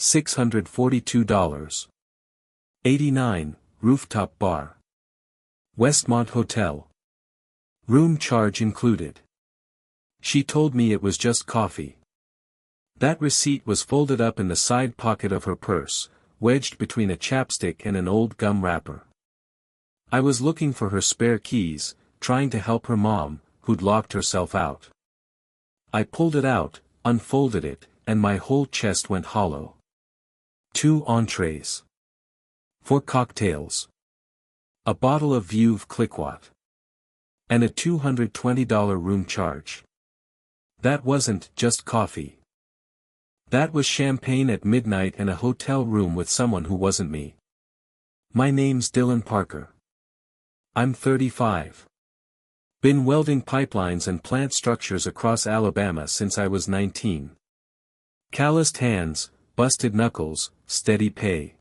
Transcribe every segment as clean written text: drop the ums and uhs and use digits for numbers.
$642. 89, Rooftop Bar. Westmont Hotel. Room charge included. She told me it was just coffee. That receipt was folded up in the side pocket of her purse, wedged between a chapstick and an old gum wrapper. I was looking for her spare keys, trying to help her mom, who'd locked herself out. I pulled it out, unfolded it, and my whole chest went hollow. 2 entrees. 4 cocktails. A bottle of Veuve Clicquot. And a $220 room charge. That wasn't just coffee. That was champagne at midnight and a hotel room with someone who wasn't me. My name's Dylan Parker. I'm 35. Been welding pipelines and plant structures across Alabama since I was 19. Calloused hands, busted knuckles, steady pay.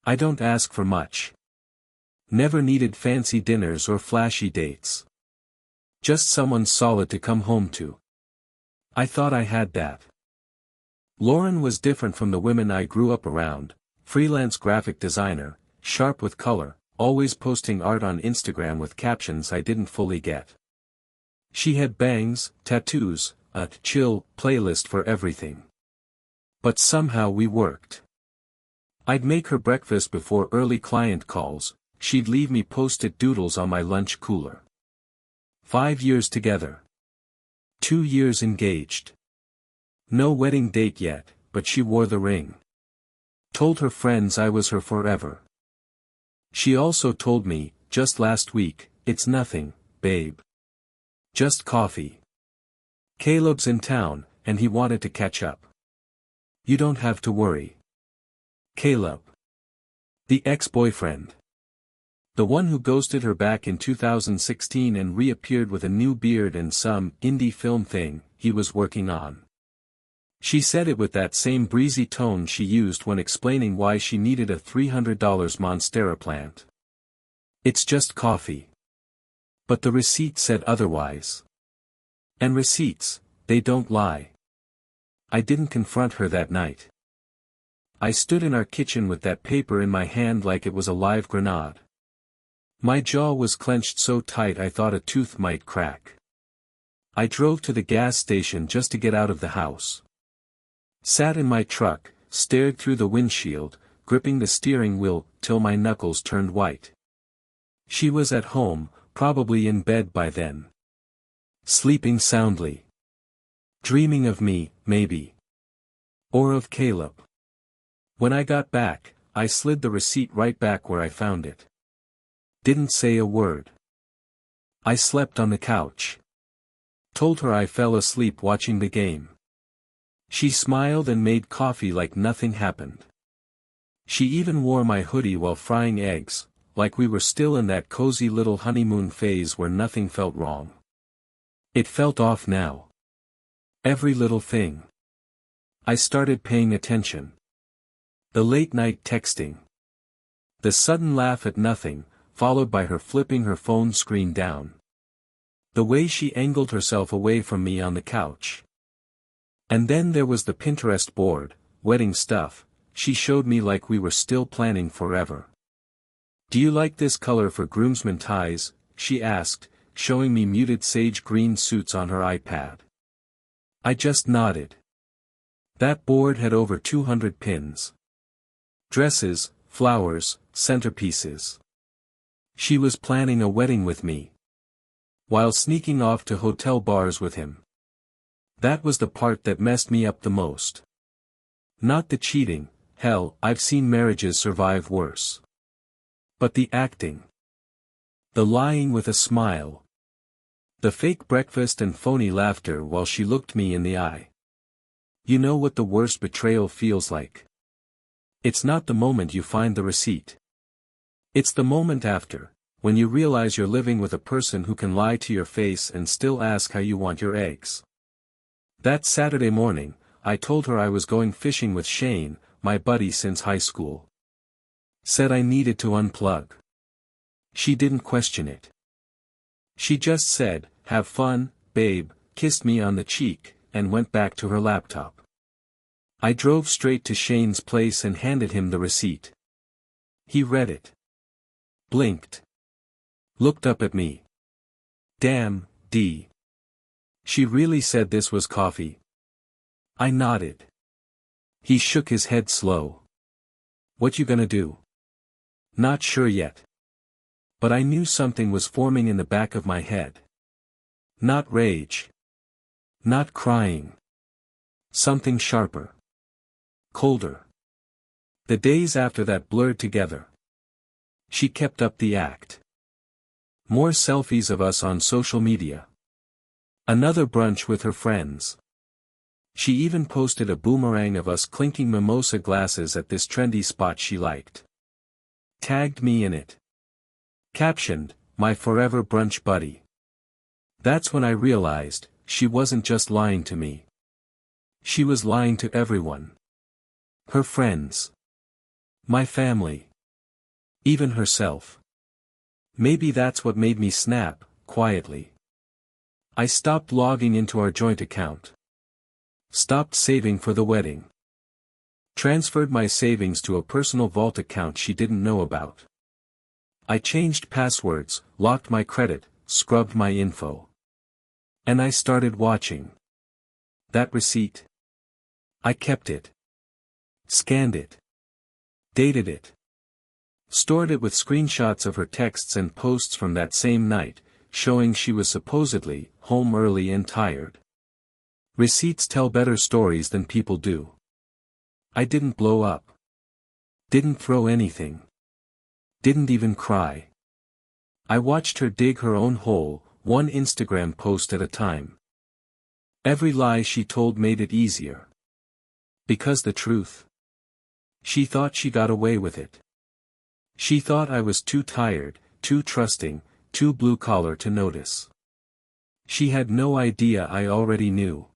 I don't ask for much. Never needed fancy dinners or flashy dates. Just someone solid to come home to. I thought I had that. Lauren was different from the women I grew up around, freelance graphic designer, sharp with color, always posting art on Instagram with captions I didn't fully get. She had bangs, tattoos, a chill playlist for everything. But somehow we worked. I'd make her breakfast before early client calls, she'd leave me post-it doodles on my lunch cooler. 5 years together. 2 years engaged. No wedding date yet, but she wore the ring. Told her friends I was her forever. She also told me, just last week, it's nothing, babe. Just coffee. Caleb's in town, and he wanted to catch up. You don't have to worry. Caleb. The ex-boyfriend. The one who ghosted her back in 2016 and reappeared with a new beard and some indie film thing he was working on. She said it with that same breezy tone she used when explaining why she needed a $300 Monstera plant. It's just coffee. But the receipt said otherwise. And receipts, they don't lie. I didn't confront her that night. I stood in our kitchen with that paper in my hand like it was a live grenade. My jaw was clenched so tight I thought a tooth might crack. I drove to the gas station just to get out of the house. Sat in my truck, stared through the windshield, gripping the steering wheel till my knuckles turned white. She was at home, probably in bed by then. Sleeping soundly. Dreaming of me, maybe. Or of Caleb. When I got back, I slid the receipt right back where I found it. Didn't say a word. I slept on the couch. Told her I fell asleep watching the game. She smiled and made coffee like nothing happened. She even wore my hoodie while frying eggs, like we were still in that cozy little honeymoon phase where nothing felt wrong. It felt off now. Every little thing. I started paying attention. The late-night texting. The sudden laugh at nothing, followed by her flipping her phone screen down. The way she angled herself away from me on the couch. And then there was the Pinterest board, wedding stuff, she showed me like we were still planning forever. Do you like this color for groomsmen ties? She asked, showing me muted sage green suits on her iPad. I just nodded. That board had over 200 pins. Dresses, flowers, centerpieces. She was planning a wedding with me. While sneaking off to hotel bars with him. That was the part that messed me up the most. Not the cheating, hell, I've seen marriages survive worse. But the acting. The lying with a smile. The fake breakfast and phony laughter while she looked me in the eye. You know what the worst betrayal feels like? It's not the moment you find the receipt. It's the moment after, when you realize you're living with a person who can lie to your face and still ask how you want your eggs. That Saturday morning, I told her I was going fishing with Shane, my buddy since high school. Said I needed to unplug. She didn't question it. She just said, "Have fun, babe," kissed me on the cheek, and went back to her laptop. I drove straight to Shane's place and handed him the receipt. He read it. Blinked. Looked up at me. Damn, D. She really said this was coffee? I nodded. He shook his head slow. What you gonna do? Not sure yet. But I knew something was forming in the back of my head. Not rage. Not crying. Something sharper. Colder. The days after that blurred together. She kept up the act. More selfies of us on social media. Another brunch with her friends. She even posted a boomerang of us clinking mimosa glasses at this trendy spot she liked. Tagged me in it. Captioned, "My forever brunch buddy." That's when I realized, she wasn't just lying to me. She was lying to everyone. Her friends. My family. Even herself. Maybe that's what made me snap, quietly. I stopped logging into our joint account. Stopped saving for the wedding. Transferred my savings to a personal vault account she didn't know about. I changed passwords, locked my credit, scrubbed my info. And I started watching. That receipt. I kept it. Scanned it. Dated it. Stored it with screenshots of her texts and posts from that same night, showing she was supposedly home early and tired. Receipts tell better stories than people do. I didn't blow up. Didn't throw anything. Didn't even cry. I watched her dig her own hole, one Instagram post at a time. Every lie she told made it easier. Because the truth. She thought she got away with it. She thought I was too tired, too trusting, too blue-collar to notice. She had no idea I already knew.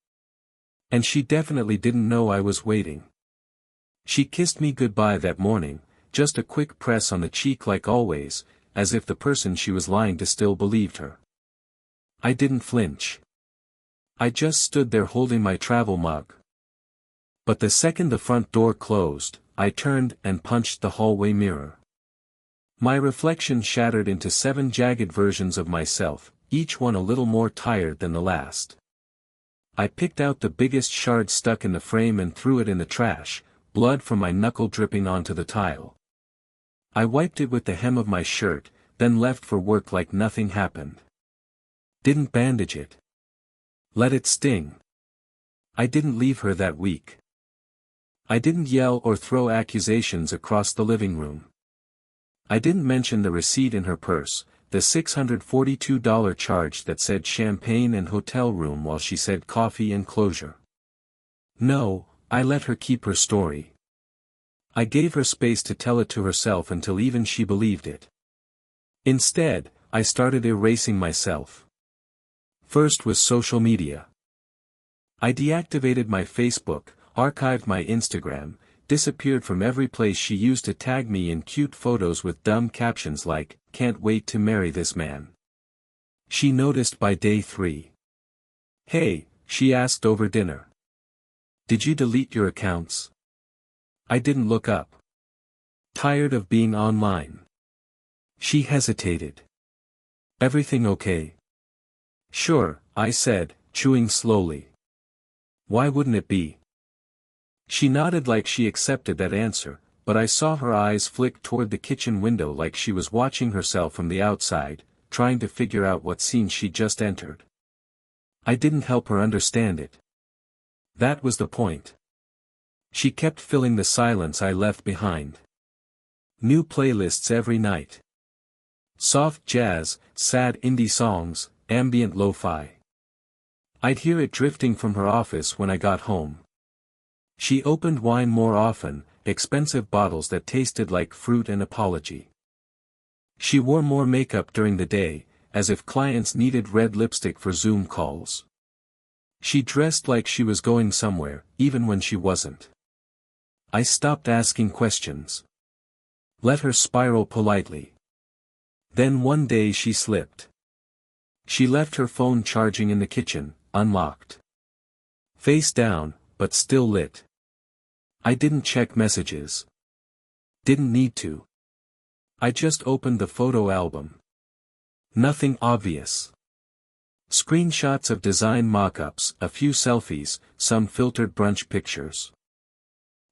And she definitely didn't know I was waiting. She kissed me goodbye that morning, just a quick press on the cheek like always, as if the person she was lying to still believed her. I didn't flinch. I just stood there holding my travel mug. But the second the front door closed, I turned and punched the hallway mirror. My reflection shattered into 7 jagged versions of myself, each one a little more tired than the last. I picked out the biggest shard stuck in the frame and threw it in the trash, blood from my knuckle dripping onto the tile. I wiped it with the hem of my shirt, then left for work like nothing happened. Didn't bandage it. Let it sting. I didn't leave her that week. I didn't yell or throw accusations across the living room. I didn't mention the receipt in her purse, the $642 charge that said champagne and hotel room while she said coffee and closure. No, I let her keep her story. I gave her space to tell it to herself until even she believed it. Instead, I started erasing myself. First was social media. I deactivated my Facebook, archived my Instagram, disappeared from every place she used to tag me in cute photos with dumb captions like, "Can't wait to marry this man." She noticed by day 3. "Hey," she asked over dinner. "Did you delete your accounts?" I didn't look up. Tired of being online. She hesitated. "Everything okay?" "Sure," I said, chewing slowly. "Why wouldn't it be?" She nodded like she accepted that answer, but I saw her eyes flick toward the kitchen window like she was watching herself from the outside, trying to figure out what scene she just entered. I didn't help her understand it. That was the point. She kept filling the silence I left behind. New playlists every night. Soft jazz, sad indie songs, ambient lo-fi. I'd hear it drifting from her office when I got home. She opened wine more often, expensive bottles that tasted like fruit and apology. She wore more makeup during the day, as if clients needed red lipstick for Zoom calls. She dressed like she was going somewhere, even when she wasn't. I stopped asking questions. Let her spiral politely. Then one day she slipped. She left her phone charging in the kitchen, unlocked. Face down, but still lit. I didn't check messages. Didn't need to. I just opened the photo album. Nothing obvious. Screenshots of design mock-ups, a few selfies, some filtered brunch pictures.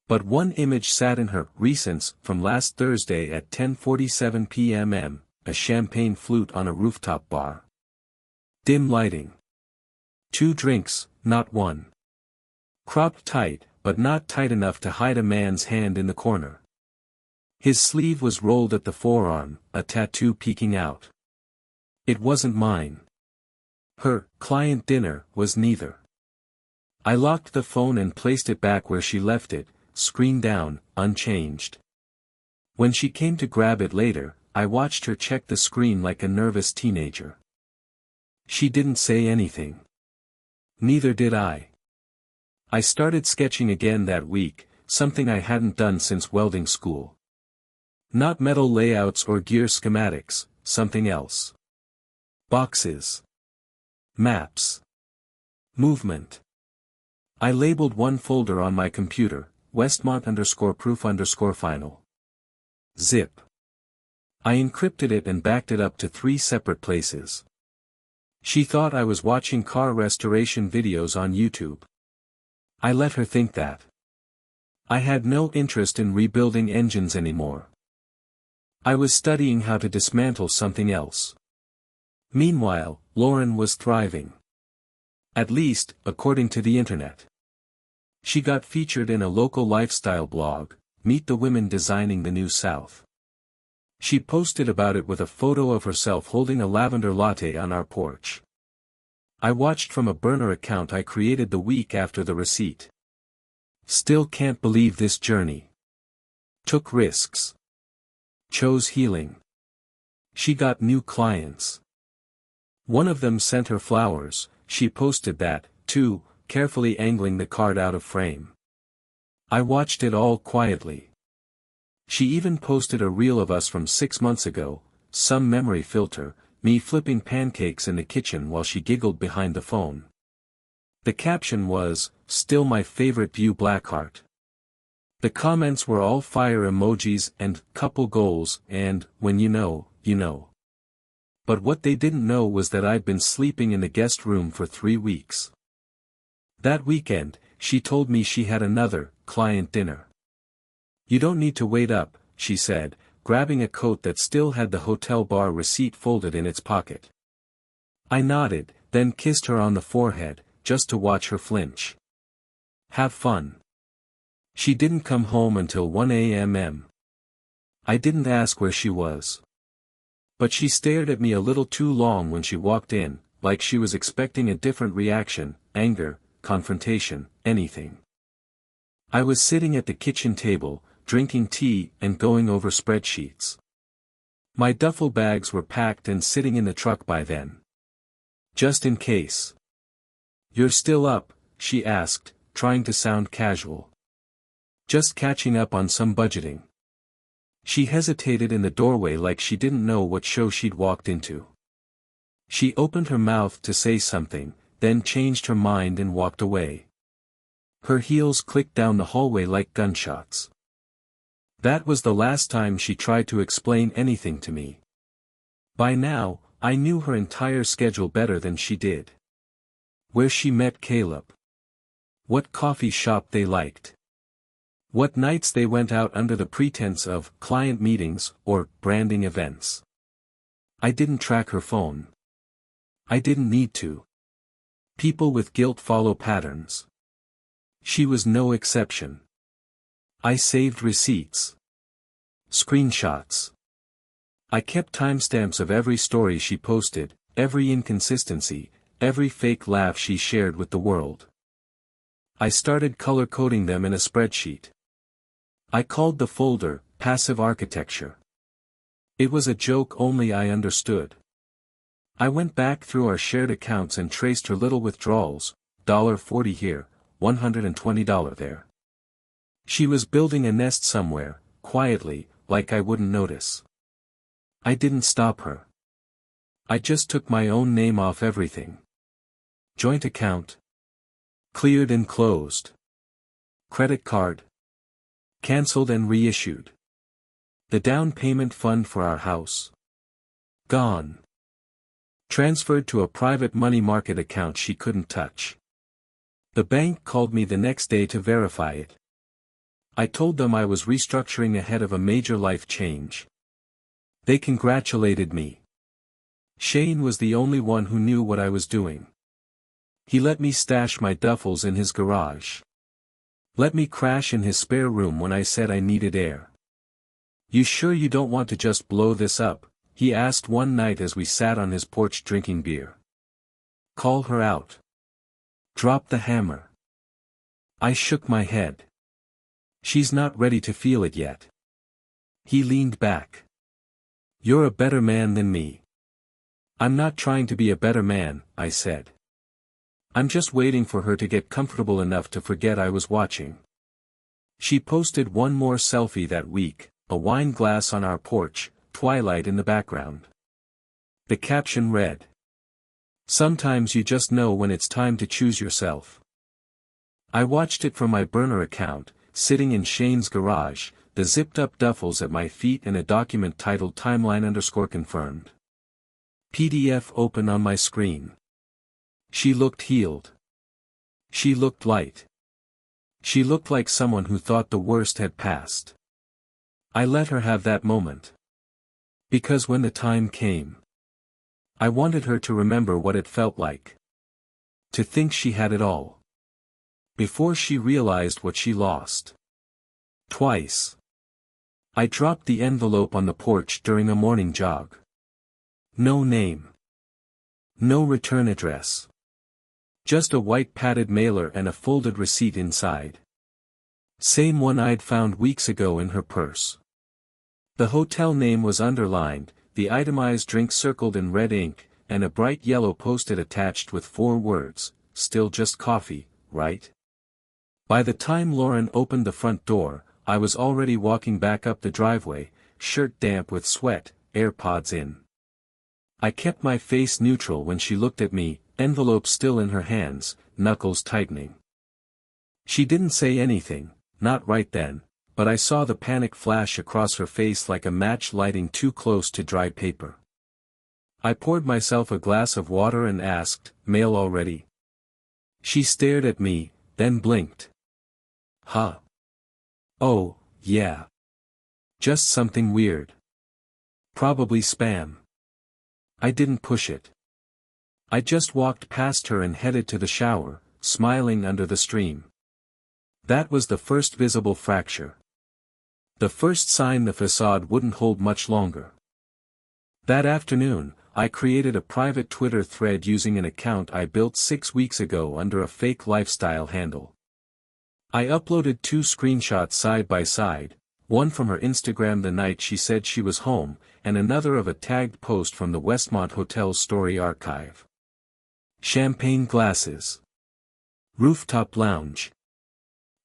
But one image sat in her recents from last Thursday at 10:47 p.m. A champagne flute on a rooftop bar. Dim lighting. 2 drinks, not one. Cropped tight, but not tight enough to hide a man's hand in the corner. His sleeve was rolled at the forearm, a tattoo peeking out. It wasn't mine. Her client dinner was neither. I locked the phone and placed it back where she left it, screen down, unchanged. When she came to grab it later, I watched her check the screen like a nervous teenager. She didn't say anything. Neither did I. I started sketching again that week, something I hadn't done since welding school. Not metal layouts or gear schematics, something else. Boxes. Maps. Movement. I labeled one folder on my computer, Westmont_proof_final. Zip. I encrypted it and backed it up to 3 separate places. She thought I was watching car restoration videos on YouTube. I let her think that. I had no interest in rebuilding engines anymore. I was studying how to dismantle something else. Meanwhile, Lauren was thriving. At least, according to the internet. She got featured in a local lifestyle blog, Meet the Women Designing the New South. She posted about it with a photo of herself holding a lavender latte on our porch. I watched from a burner account I created the week after the receipt. Still can't believe this journey. Took risks. Chose healing. She got new clients. One of them sent her flowers, she posted that, too, carefully angling the card out of frame. I watched it all quietly. She even posted a reel of us from 6 months ago, some memory filter, me flipping pancakes in the kitchen while she giggled behind the phone. The caption was, "Still my favorite view Blackheart." The comments were all fire emojis and couple goals and, when you know, you know. But what they didn't know was that I'd been sleeping in the guest room for 3 weeks. That weekend, she told me she had another client dinner. "You don't need to wait up," she said, grabbing a coat that still had the hotel bar receipt folded in its pocket. I nodded, then kissed her on the forehead, just to watch her flinch. Have fun. She didn't come home until 1 a.m. I didn't ask where she was. But she stared at me a little too long when she walked in, like she was expecting a different reaction, anger, confrontation, anything. I was sitting at the kitchen table, drinking tea and going over spreadsheets. My duffel bags were packed and sitting in the truck by then. Just in case. "You're still up?" she asked, trying to sound casual. "Just catching up on some budgeting." She hesitated in the doorway like she didn't know what show she'd walked into. She opened her mouth to say something, then changed her mind and walked away. Her heels clicked down the hallway like gunshots. That was the last time she tried to explain anything to me. By now, I knew her entire schedule better than she did. Where she met Caleb. What coffee shop they liked. What nights they went out under the pretense of client meetings or branding events. I didn't track her phone. I didn't need to. People with guilt follow patterns. She was no exception. I saved receipts. Screenshots. I kept timestamps of every story she posted, every inconsistency, every fake laugh she shared with the world. I started color-coding them in a spreadsheet. I called the folder, Passive Architecture. It was a joke only I understood. I went back through our shared accounts and traced her little withdrawals, $40 here, $120 there. She was building a nest somewhere, quietly, like I wouldn't notice. I didn't stop her. I just took my own name off everything. Joint account. Cleared and closed. Credit card. Cancelled and reissued. The down payment fund for our house. Gone. Transferred to a private money market account she couldn't touch. The bank called me the next day to verify it. I told them I was restructuring ahead of a major life change. They congratulated me. Shane was the only one who knew what I was doing. He let me stash my duffels in his garage. Let me crash in his spare room when I said I needed air. "You sure you don't want to just blow this up?" he asked one night as we sat on his porch drinking beer. "Call her out. Drop the hammer." I shook my head. "She's not ready to feel it yet." He leaned back. "You're a better man than me." "I'm not trying to be a better man," I said. "I'm just waiting for her to get comfortable enough to forget I was watching." She posted one more selfie that week, a wine glass on our porch, twilight in the background. The caption read, "Sometimes you just know when it's time to choose yourself." I watched it from my burner account, sitting in Shane's garage, the zipped-up duffels at my feet and a document titled Timeline_confirmed. PDF open on my screen. She looked healed. She looked light. She looked like someone who thought the worst had passed. I let her have that moment. Because when the time came, I wanted her to remember what it felt like. To think she had it all. Before she realized what she lost. Twice. I dropped the envelope on the porch during a morning jog. No name. No return address. Just a white padded mailer and a folded receipt inside. Same one I'd found weeks ago in her purse. The hotel name was underlined, the itemized drink circled in red ink, and a bright yellow post-it attached with 4 words, "Still just coffee, right?" By the time Lauren opened the front door, I was already walking back up the driveway, shirt damp with sweat, AirPods in. I kept my face neutral when she looked at me, envelope still in her hands, knuckles tightening. She didn't say anything, not right then, but I saw the panic flash across her face like a match lighting too close to dry paper. I poured myself a glass of water and asked, "Mail already?" She stared at me, then blinked. "Huh? Oh, yeah. Just something weird. Probably spam." I didn't push it. I just walked past her and headed to the shower, smiling under the stream. That was the first visible fracture. The first sign the facade wouldn't hold much longer. That afternoon, I created a private Twitter thread using an account I built 6 weeks ago under a fake lifestyle handle. I uploaded 2 screenshots side by side, one from her Instagram the night she said she was home, and another of a tagged post from the Westmont Hotel story archive. Champagne glasses. Rooftop lounge.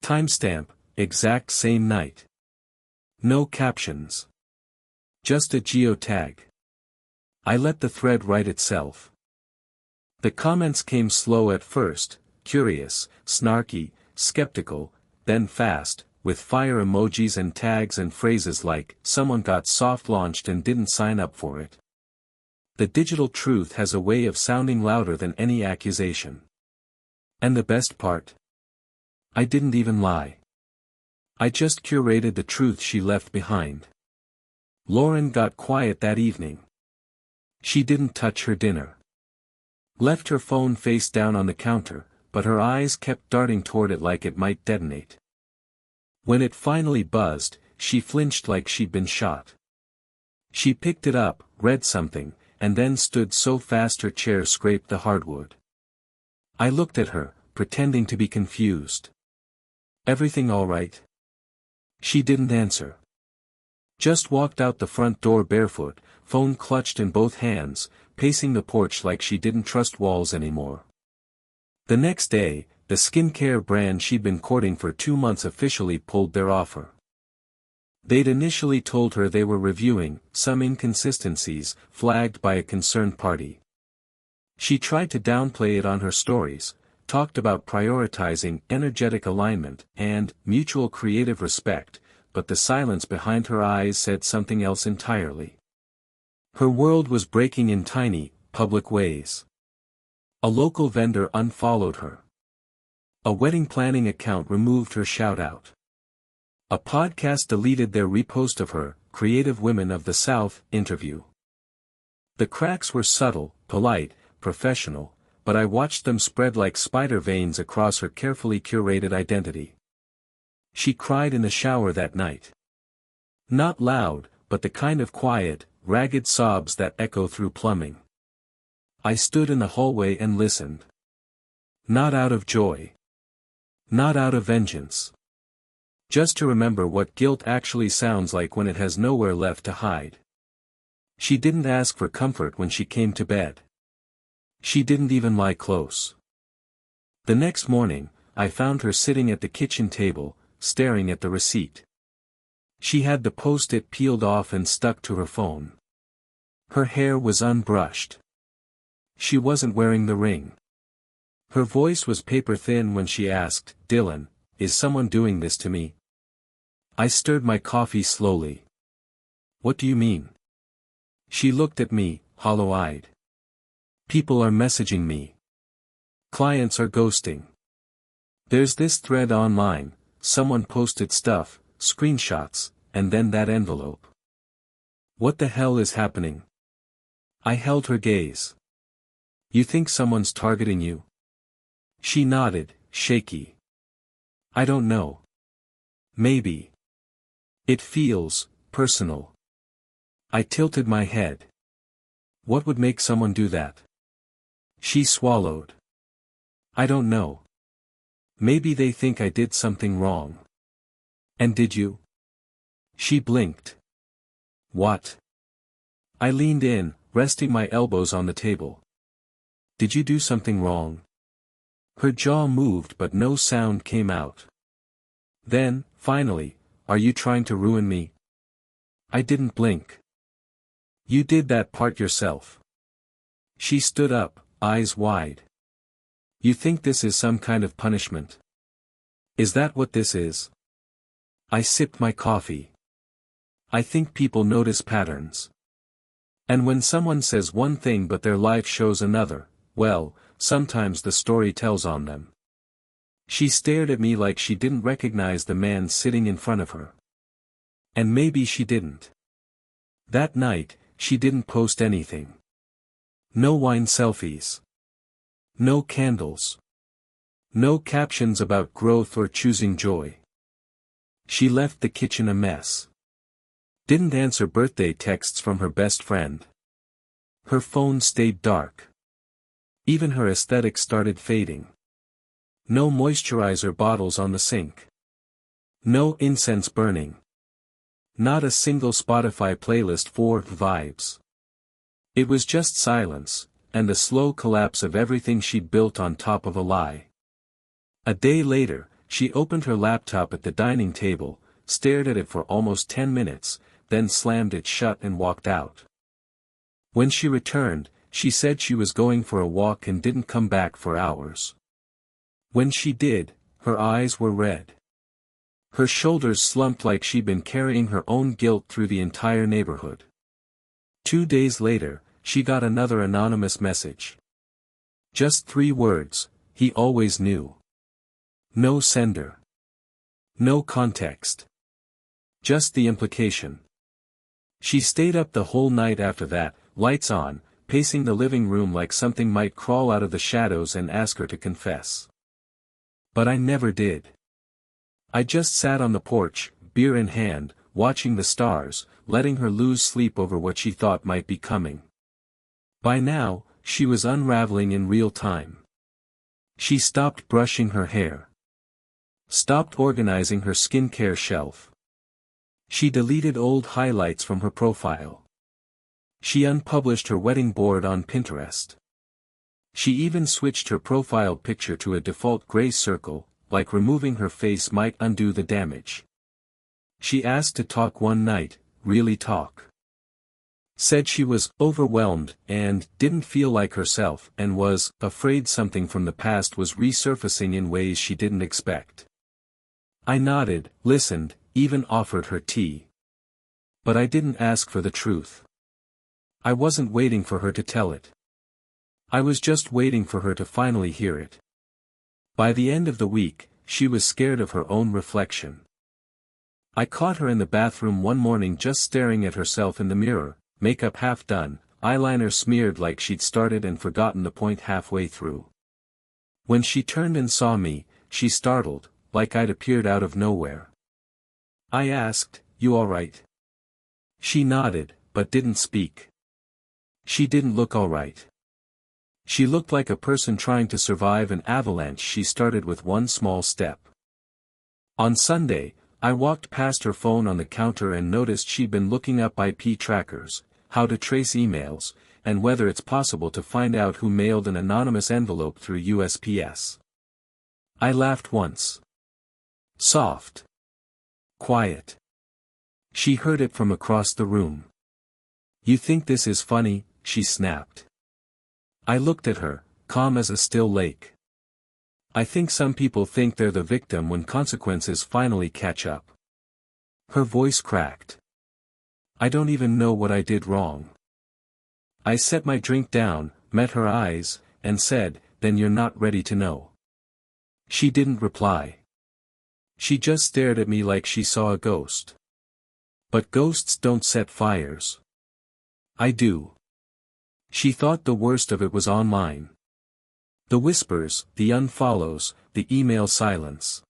Timestamp, exact same night. No captions. Just a geotag. I let the thread write itself. The comments came slow at first, curious, snarky, skeptical, then fast, with fire emojis and tags and phrases like, "Someone got soft launched and didn't sign up for it." The digital truth has a way of sounding louder than any accusation. And the best part? I didn't even lie. I just curated the truth she left behind. Lauren got quiet that evening. She didn't touch her dinner. Left her phone face down on the counter, but her eyes kept darting toward it like it might detonate. When it finally buzzed, she flinched like she'd been shot. She picked it up, read something, and then stood so fast her chair scraped the hardwood. I looked at her, pretending to be confused. "Everything all right?" She didn't answer. Just walked out the front door barefoot, phone clutched in both hands, pacing the porch like she didn't trust walls anymore. The next day, the skincare brand she'd been courting for 2 months officially pulled their offer. They'd initially told her they were reviewing some inconsistencies flagged by a concerned party. She tried to downplay it on her stories, talked about prioritizing energetic alignment and mutual creative respect, but the silence behind her eyes said something else entirely. Her world was breaking in tiny, public ways. A local vendor unfollowed her. A wedding planning account removed her shout-out. A podcast deleted their repost of her Creative Women of the South interview. The cracks were subtle, polite, professional, but I watched them spread like spider veins across her carefully curated identity. She cried in the shower that night. Not loud, but the kind of quiet, ragged sobs that echo through plumbing. I stood in the hallway and listened. Not out of joy. Not out of vengeance. Just to remember what guilt actually sounds like when it has nowhere left to hide. She didn't ask for comfort when she came to bed. She didn't even lie close. The next morning, I found her sitting at the kitchen table, staring at the receipt. She had the post-it peeled off and stuck to her phone. Her hair was unbrushed. She wasn't wearing the ring. Her voice was paper-thin when she asked, "Dylan, is someone doing this to me?" I stirred my coffee slowly. "What do you mean?" She looked at me, hollow-eyed. "People are messaging me. Clients are ghosting. There's this thread online, someone posted stuff, screenshots, and then that envelope. What the hell is happening?" I held her gaze. "You think someone's targeting you?" She nodded, shaky. "I don't know. Maybe. It feels personal." I tilted my head. "What would make someone do that?" She swallowed. "I don't know. Maybe they think I did something wrong." "And did you?" She blinked. "What?" I leaned in, resting my elbows on the table. "Did you do something wrong?" Her jaw moved but no sound came out. Then, finally, "Are you trying to ruin me?" I didn't blink. "You did that part yourself." She stood up, eyes wide. "You think this is some kind of punishment? Is that what this is?" I sipped my coffee. "I think people notice patterns. And when someone says one thing but their life shows another, well, sometimes the story tells on them." She stared at me like she didn't recognize the man sitting in front of her. And maybe she didn't. That night, she didn't post anything. No wine selfies. No candles. No captions about growth or choosing joy. She left the kitchen a mess. Didn't answer birthday texts from her best friend. Her phone stayed dark. Even her aesthetic started fading. No moisturizer bottles on the sink. No incense burning. Not a single Spotify playlist for vibes. It was just silence, and the slow collapse of everything she'd built on top of a lie. A day later, she opened her laptop at the dining table, stared at it for almost 10 minutes, then slammed it shut and walked out. When she returned, she said she was going for a walk and didn't come back for hours. When she did, her eyes were red. Her shoulders slumped like she'd been carrying her own guilt through the entire neighborhood. 2 days later, she got another anonymous message. Just 3 words, "He always knew." No sender. No context. Just the implication. She stayed up the whole night after that, lights on, pacing the living room like something might crawl out of the shadows and ask her to confess. But I never did. I just sat on the porch, beer in hand, watching the stars, letting her lose sleep over what she thought might be coming. By now, she was unraveling in real time. She stopped brushing her hair. Stopped organizing her skincare shelf. She deleted old highlights from her profile. She unpublished her wedding board on Pinterest. She even switched her profile picture to a default gray circle, like removing her face might undo the damage. She asked to talk one night, really talk. Said she was overwhelmed and didn't feel like herself and was afraid something from the past was resurfacing in ways she didn't expect. I nodded, listened, even offered her tea. But I didn't ask for the truth. I wasn't waiting for her to tell it. I was just waiting for her to finally hear it. By the end of the week, she was scared of her own reflection. I caught her in the bathroom one morning just staring at herself in the mirror, makeup half done, eyeliner smeared like she'd started and forgotten the point halfway through. When she turned and saw me, she startled, like I'd appeared out of nowhere. I asked, "You all right?" She nodded, but didn't speak. She didn't look all right. She looked like a person trying to survive an avalanche. She started with one small step. On Sunday, I walked past her phone on the counter and noticed she'd been looking up IP trackers, how to trace emails, and whether it's possible to find out who mailed an anonymous envelope through USPS. I laughed once. Soft. Quiet. She heard it from across the room. "You think this is funny?" she snapped. I looked at her, calm as a still lake. "I think some people think they're the victim when consequences finally catch up." Her voice cracked. "I don't even know what I did wrong." I set my drink down, met her eyes, and said, "Then you're not ready to know." She didn't reply. She just stared at me like she saw a ghost. But ghosts don't set fires. I do. She thought the worst of it was online. The whispers, the unfollows, the email silence.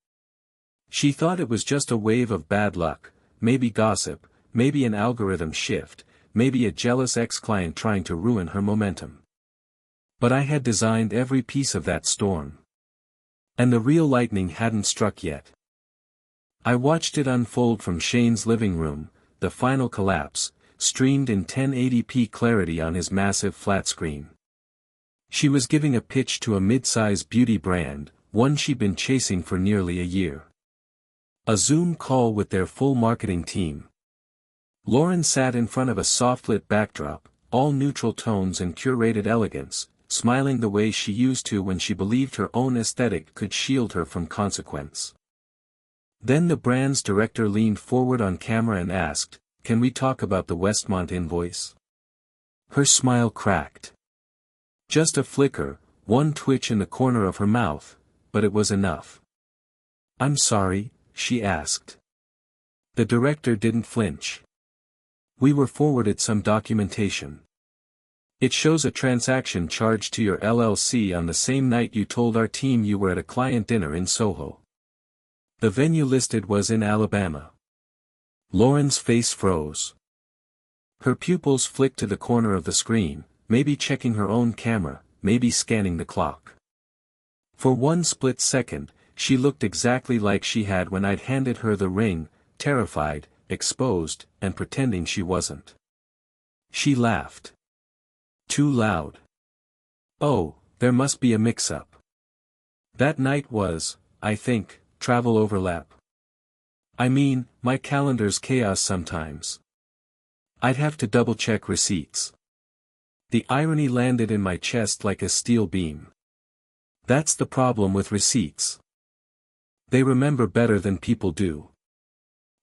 She thought it was just a wave of bad luck, maybe gossip, maybe an algorithm shift, maybe a jealous ex-client trying to ruin her momentum. But I had designed every piece of that storm. And the real lightning hadn't struck yet. I watched it unfold from Shane's living room, the final collapse, streamed in 1080p clarity on his massive flat screen. She was giving a pitch to a mid-size beauty brand, one she'd been chasing for nearly a year. A Zoom call with their full marketing team. Lauren sat in front of a soft-lit backdrop, all neutral tones and curated elegance, smiling the way she used to when she believed her own aesthetic could shield her from consequence. Then the brand's director leaned forward on camera and asked, "Can we talk about the Westmont invoice?" Her smile cracked. Just a flicker, one twitch in the corner of her mouth, but it was enough. "I'm sorry," she asked. The director didn't flinch. "We were forwarded some documentation. It shows a transaction charged to your LLC on the same night you told our team you were at a client dinner in Soho. The venue listed was in Alabama." Lauren's face froze. Her pupils flicked to the corner of the screen, maybe checking her own camera, maybe scanning the clock. For one split second, she looked exactly like she had when I'd handed her the ring, terrified, exposed, and pretending she wasn't. She laughed. Too loud. "Oh, there must be a mix-up. That night was, I think, travel overlap. I mean, my calendar's chaos sometimes. I'd have to double-check receipts." The irony landed in my chest like a steel beam. That's the problem with receipts. They remember better than people do.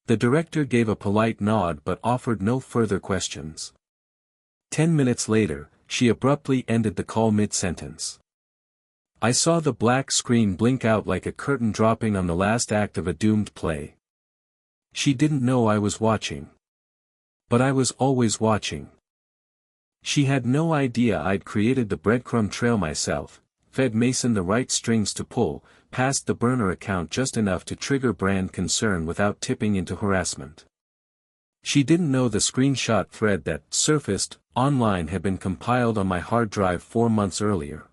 The director gave a polite nod but offered no further questions. 10 minutes later, she abruptly ended the call mid-sentence. I saw the black screen blink out like a curtain dropping on the last act of a doomed play. She didn't know I was watching. But I was always watching. She had no idea I'd created the breadcrumb trail myself, fed Mason the right strings to pull, passed the burner account just enough to trigger brand concern without tipping into harassment. She didn't know the screenshot thread that surfaced online had been compiled on my hard drive 4 months earlier.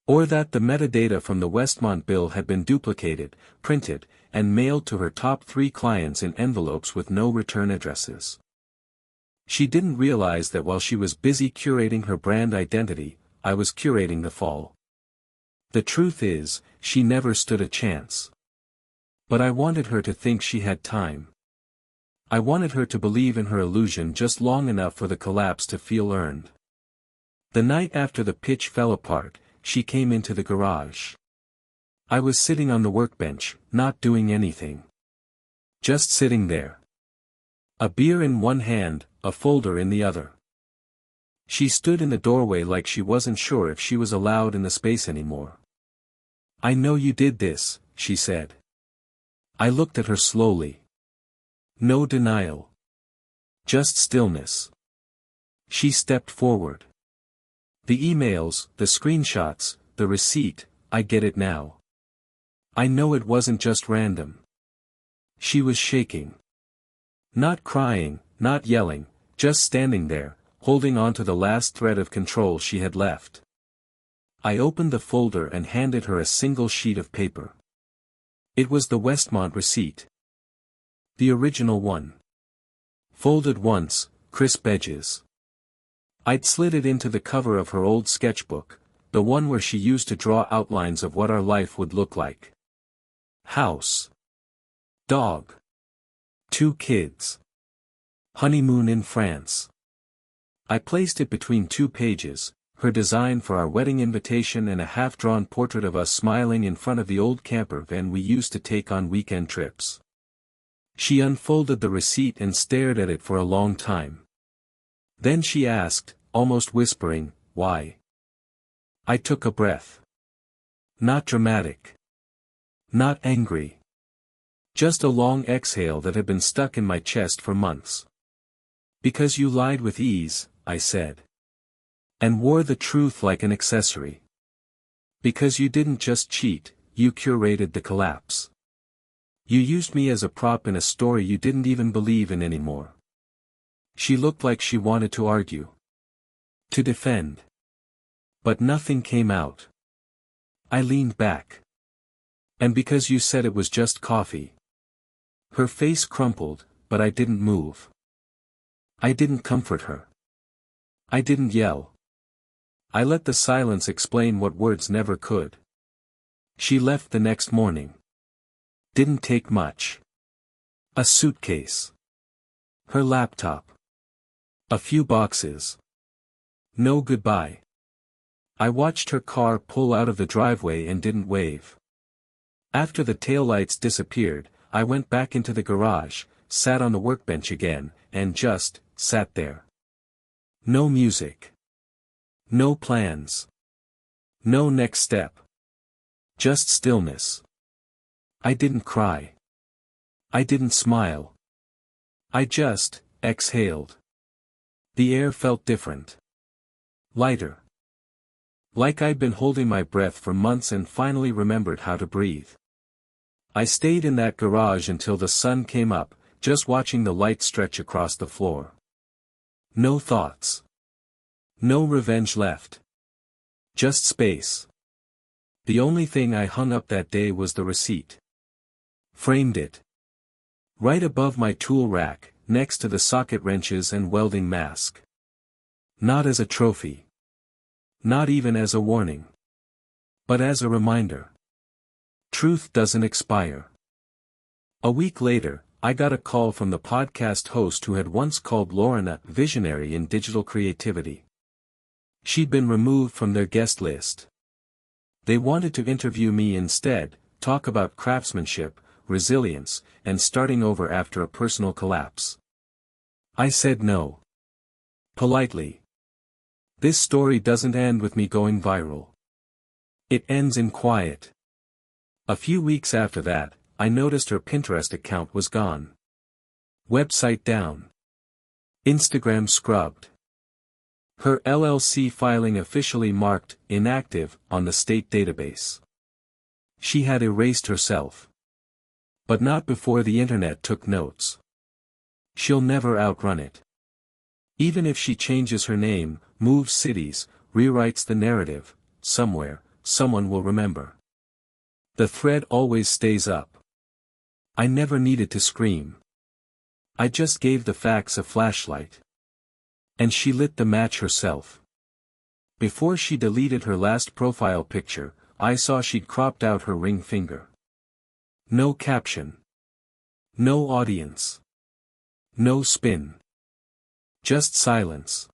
Or that the metadata from the Westmont bill had been duplicated, printed, and mailed to her top 3 clients in envelopes with no return addresses. She didn't realize that while she was busy curating her brand identity, I was curating the fall. The truth is, she never stood a chance. But I wanted her to think she had time. I wanted her to believe in her illusion just long enough for the collapse to feel earned. The night after the pitch fell apart, she came into the garage. I was sitting on the workbench, not doing anything. Just sitting there. A beer in one hand, a folder in the other. She stood in the doorway like she wasn't sure if she was allowed in the space anymore. "I know you did this," she said. I looked at her slowly. No denial. Just stillness. She stepped forward. "The emails, the screenshots, the receipt, I get it now. I know it wasn't just random." She was shaking. Not crying, not yelling, just standing there, holding on to the last thread of control she had left. I opened the folder and handed her a single sheet of paper. It was the Westmont receipt. The original one. Folded once, crisp edges. I'd slid it into the cover of her old sketchbook, the one where she used to draw outlines of what our life would look like. House. Dog. 2 kids. Honeymoon in France. I placed it between 2 pages, her design for our wedding invitation and a half-drawn portrait of us smiling in front of the old camper van we used to take on weekend trips. She unfolded the receipt and stared at it for a long time. Then she asked, almost whispering, "Why?" I took a breath. Not dramatic. Not angry. Just a long exhale that had been stuck in my chest for months. "Because you lied with ease," I said. "And wore the truth like an accessory. Because you didn't just cheat, you curated the collapse. You used me as a prop in a story you didn't even believe in anymore." She looked like she wanted to argue. To defend. But nothing came out. I leaned back. "And because you said it was just coffee." Her face crumpled, but I didn't move. I didn't comfort her. I didn't yell. I let the silence explain what words never could. She left the next morning. Didn't take much. A suitcase. Her laptop. A few boxes. No goodbye. I watched her car pull out of the driveway and didn't wave. After the taillights disappeared, I went back into the garage, sat on the workbench again, and just sat there. No music. No plans. No next step. Just stillness. I didn't cry. I didn't smile. I just exhaled. The air felt different. Lighter. Like I'd been holding my breath for months and finally remembered how to breathe. I stayed in that garage until the sun came up, just watching the light stretch across the floor. No thoughts. No revenge left. Just space. The only thing I hung up that day was the receipt. Framed it. Right above my tool rack, next to the socket wrenches and welding mask. Not as a trophy. Not even as a warning. But as a reminder. Truth doesn't expire. A week later, I got a call from the podcast host who had once called Lauren a visionary in digital creativity. She'd been removed from their guest list. They wanted to interview me instead, talk about craftsmanship, resilience, and starting over after a personal collapse. I said no. Politely. This story doesn't end with me going viral. It ends in quiet. A few weeks after that, I noticed her Pinterest account was gone. Website down. Instagram scrubbed. Her LLC filing officially marked inactive on the state database. She had erased herself. But not before the internet took notes. She'll never outrun it. Even if she changes her name, moves cities, rewrites the narrative, somewhere, someone will remember. The thread always stays up. I never needed to scream. I just gave the facts a flashlight. And she lit the match herself. Before she deleted her last profile picture, I saw she'd cropped out her ring finger. No caption. No audience. No spin. Just silence.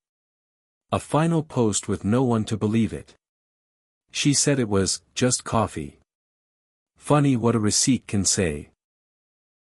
A final post with no one to believe it. She said it was just coffee. Funny what a receipt can say.